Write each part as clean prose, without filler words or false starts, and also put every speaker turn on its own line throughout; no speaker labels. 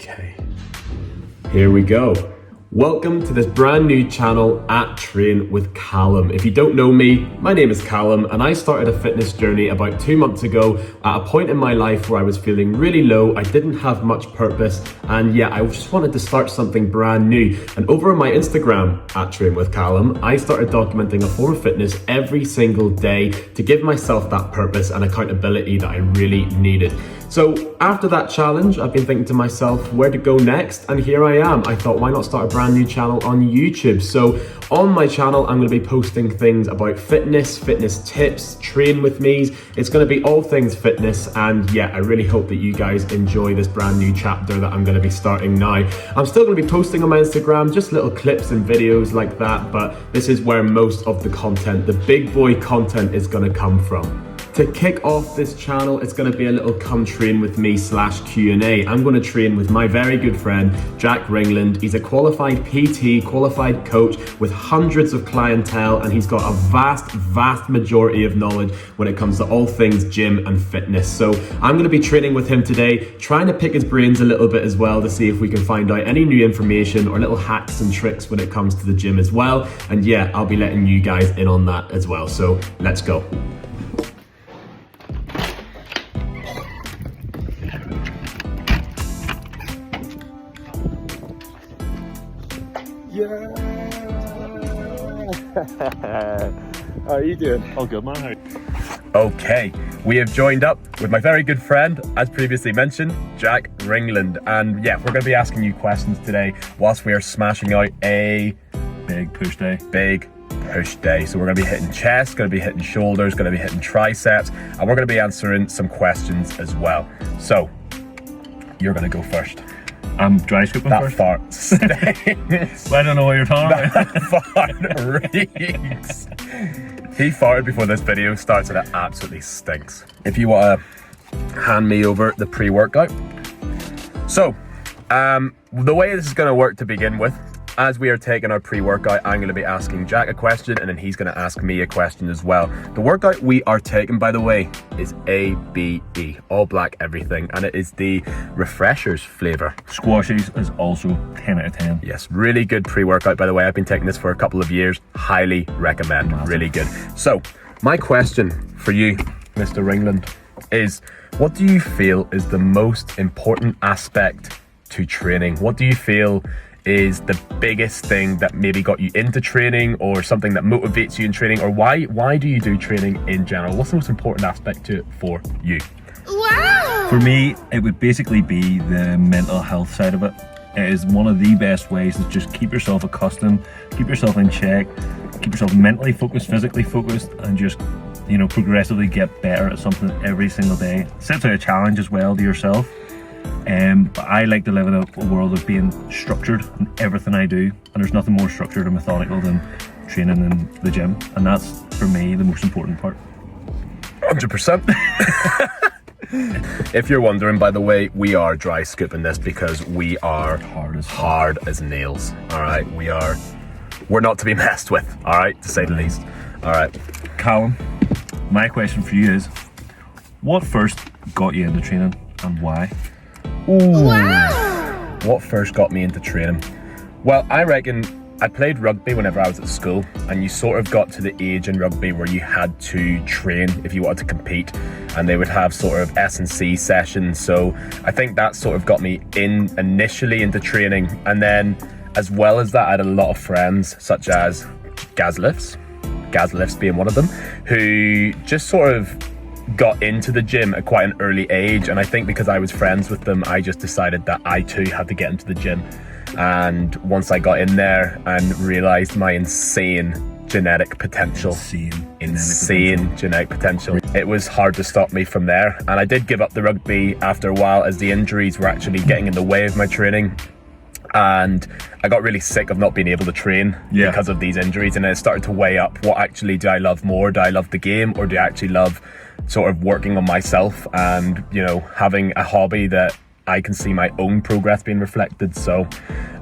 Okay, here we go. Welcome to this brand new channel at Train with Callum. If you don't know me, my name is Callum and I started a fitness journey about 2 months ago at a point in my life where I was feeling really low, I didn't have much purpose, and yeah, I just wanted to start something brand new. And over on my Instagram, at Train with Callum, I started documenting a form of fitness every single day to give myself that purpose and accountability that I really needed. So after that challenge, I've been thinking to myself where to go next, and here I am. I thought, why not start a brand new channel on YouTube? So on my channel, I'm gonna be posting things about fitness tips, train with me's. It's gonna be all things fitness, and yeah, I really hope that you guys enjoy this brand new chapter that I'm gonna be starting now. I'm still gonna be posting on my Instagram, just little clips and videos like that, but this is where most of the content, the big boy content, is gonna come from. To kick off this channel, it's gonna be a little come train with me / Q&A. I'm gonna train with my very good friend, Jack Ringland. He's a qualified PT, qualified coach with hundreds of clientele, and he's got a vast majority of knowledge when it comes to all things gym and fitness. So I'm gonna be training with him today, trying to pick his brains a little bit as well to see if we can find out any new information or little hacks and tricks when it comes to the gym as well. And yeah, I'll be letting you guys in on that as well. So let's go.
Yeah. How are you doing?
All good, man. How are you?
Okay, we have joined up with my very good friend, as previously mentioned, Jack Ringland. And yeah, we're going to be asking you questions today whilst we are smashing out a
Big push day.
big push day. So we're going to be hitting chest, going to be hitting shoulders, going to be hitting triceps, and we're going to be answering some questions as well. So you're going to go first.
I'm dry scooping
That
first.
fart stinks.
Well, I don't know what you're talking about.
That fart reeks. He farted before this video starts and it absolutely stinks. If you want to hand me over the pre-workout. So, the way this is going to work to begin with, as we are taking our pre-workout, I'm going to be asking Jack a question and then he's going to ask me a question as well. The workout we are taking, by the way, is ABE, all black everything, and it is the refreshers flavor.
Squashies is also 10 out of 10.
Yes, really good pre-workout, by the way. I've been taking this for a couple of years. Highly recommend.
Massive.
Really good. So, my question for you, Mr. Ringland, is what do you feel is the most important aspect to training? What do you feel is the biggest thing that maybe got you into training, or something that motivates you in training, or why do you do training in general? What's the most important aspect to it for you?
Wow!
For me, it would basically be the mental health side of it. It is one of the best ways to just keep yourself accustomed, keep yourself in check, keep yourself mentally focused, physically focused, and just, you know, progressively get better at something every single day. Sets out a challenge as well to yourself. But I like to live in a world of being structured in everything I do, and there's nothing more structured and methodical than training in the gym, and that's for me the most important part.
100%. If you're wondering, by the way, we are dry scooping this because we are hard as nails. All right, we're not to be messed with. All right, to say the least. All right,
Callum, my question for you is, what first got you into training and why?
Ooh.
Wow!
What first got me into training? Well, I reckon I played rugby whenever I was at school, and you sort of got to the age in rugby where you had to train if you wanted to compete, and they would have sort of S&C sessions. So I think that sort of got me in initially into training, and then as well as that, I had a lot of friends such as Gaz Lifts being one of them, who just sort of got into the gym at quite an early age. And I think because I was friends with them, I just decided that I too had to get into the gym. And once I got in there and realized my insane genetic potential, genetic potential, it was hard to stop me from there. And I did give up the rugby after a while, as the injuries were actually getting in the way of my training. And I got really sick of not being able to train because of these injuries, and it started to weigh up, what actually do I love more? Do I love the game, or do I actually love sort of working on myself and, you know, having a hobby that I can see my own progress being reflected? So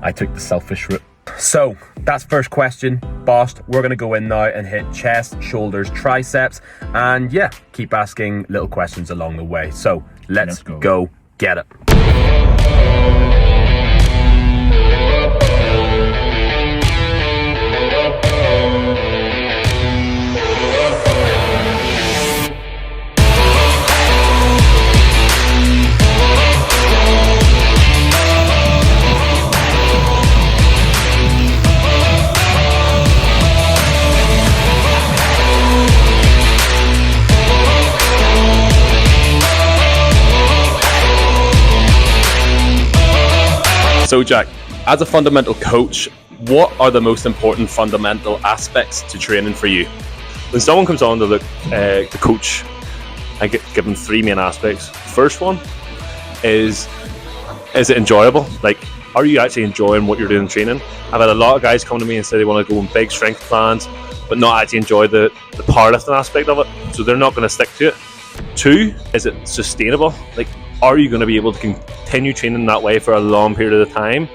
I took the selfish route. So that's first question bossed. We're gonna go in now and hit chest, shoulders, triceps, and yeah, keep asking little questions along the way. So let's go get it. So Jack, as a fundamental coach, what are the most important fundamental aspects to training for you?
When someone comes on to the coach, I give them three main aspects. First one is it enjoyable? Like, are you actually enjoying what you're doing in training? I've had a lot of guys come to me and say they want to go on big strength plans, but not actually enjoy the powerlifting aspect of it, so they're not going to stick to it. Two, is it sustainable? Like, are you going to be able to continue training that way for a long period of time?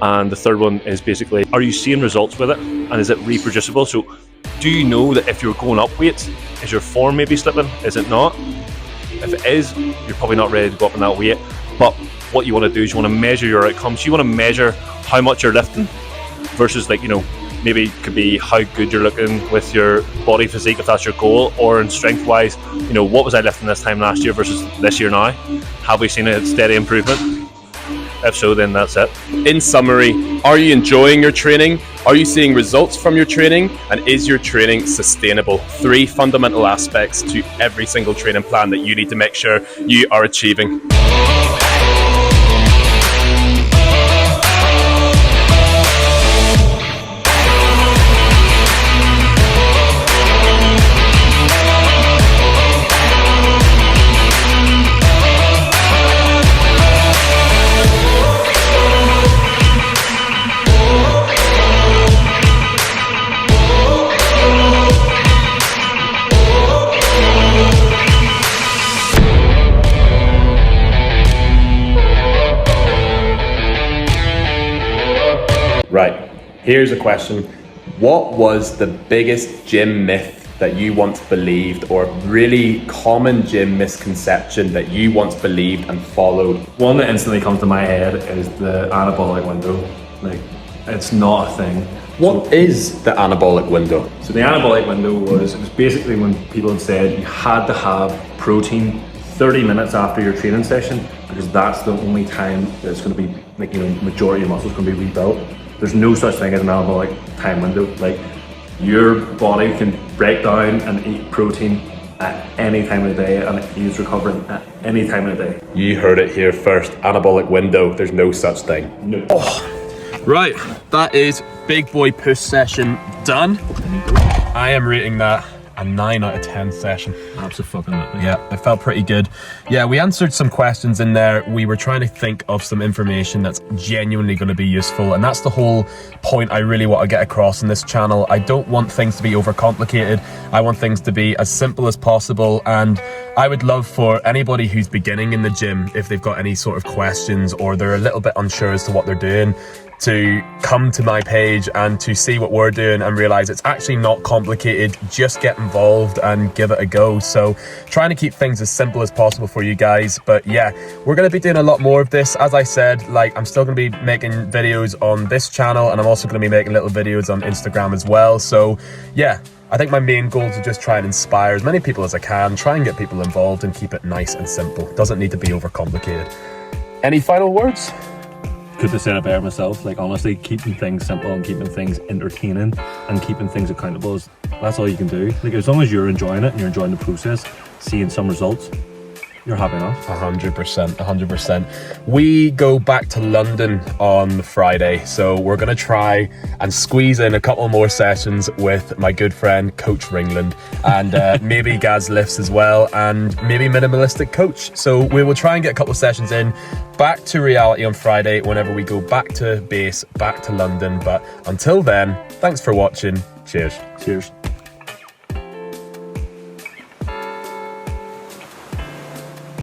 And the third one is basically, are you seeing results with it, and is it reproducible? So do you know that if you're going up weights, is your form maybe slipping? Is it not? If it is, you're probably not ready to go up in that weight. But what you want to do is you want to measure your outcomes. You want to measure how much you're lifting versus, like, you know, maybe it could be how good you're looking with your body physique if that's your goal, or in strength wise, you know, what was I lifting this time last year versus this year now? Have we seen a steady improvement? If so, then that's it.
In summary, are you enjoying your training? Are you seeing results from your training? And is your training sustainable? Three fundamental aspects to every single training plan that you need to make sure you are achieving. Right, here's a question. What was the biggest gym myth that you once believed, or really common gym misconception that you once believed and followed?
One that instantly comes to my head is the anabolic window. Like, it's not a thing.
What is the anabolic window?
So the anabolic window was basically when people had said you had to have protein 30 minutes after your training session, because that's the only time that it's going to be, like, you know, majority of muscles going to be rebuilt. There's no such thing as an anabolic time window. Like, your body can break down and eat protein at any time of the day, and it is recovering at any time of the day.
You heard it here first. Anabolic window, there's no such thing.
No.
Right, that is big boy push session done. I am rating that a 9 out of 10 session.
Absolutely.
Yeah, it felt pretty good. Yeah, we answered some questions in there. We were trying to think of some information that's genuinely going to be useful, and that's the whole point I really want to get across in this channel. I don't want things to be overcomplicated. I want things to be as simple as possible, and I would love for anybody who's beginning in the gym, if they've got any sort of questions or they're a little bit unsure as to what they're doing, to come to my page and to see what we're doing and realize it's actually not complicated. Just get involved and give it a go. So trying to keep things as simple as possible for you guys. But yeah, we're going to be doing a lot more of this. As I said, like, I'm still going to be making videos on this channel, and I'm also going to be making little videos on Instagram as well. So yeah, I think my main goal is to just try and inspire as many people as I can, try and get people involved and keep it nice and simple. Doesn't need to be overcomplicated. Any final words?
Couldn't have said it better myself. Like, honestly, keeping things simple and keeping things entertaining and keeping things accountable that's all you can do. Like, as long as you're enjoying it and you're enjoying the process, seeing some results, you're happy enough.
100%. We go back to London on Friday, so we're going to try and squeeze in a couple more sessions with my good friend Coach Ringland, and maybe Gaz Lifts as well, and maybe Minimalistic Coach. So we will try and get a couple of sessions in, back to reality on Friday whenever we go back to base, back to London. But until then, thanks for watching. Cheers.
Cheers.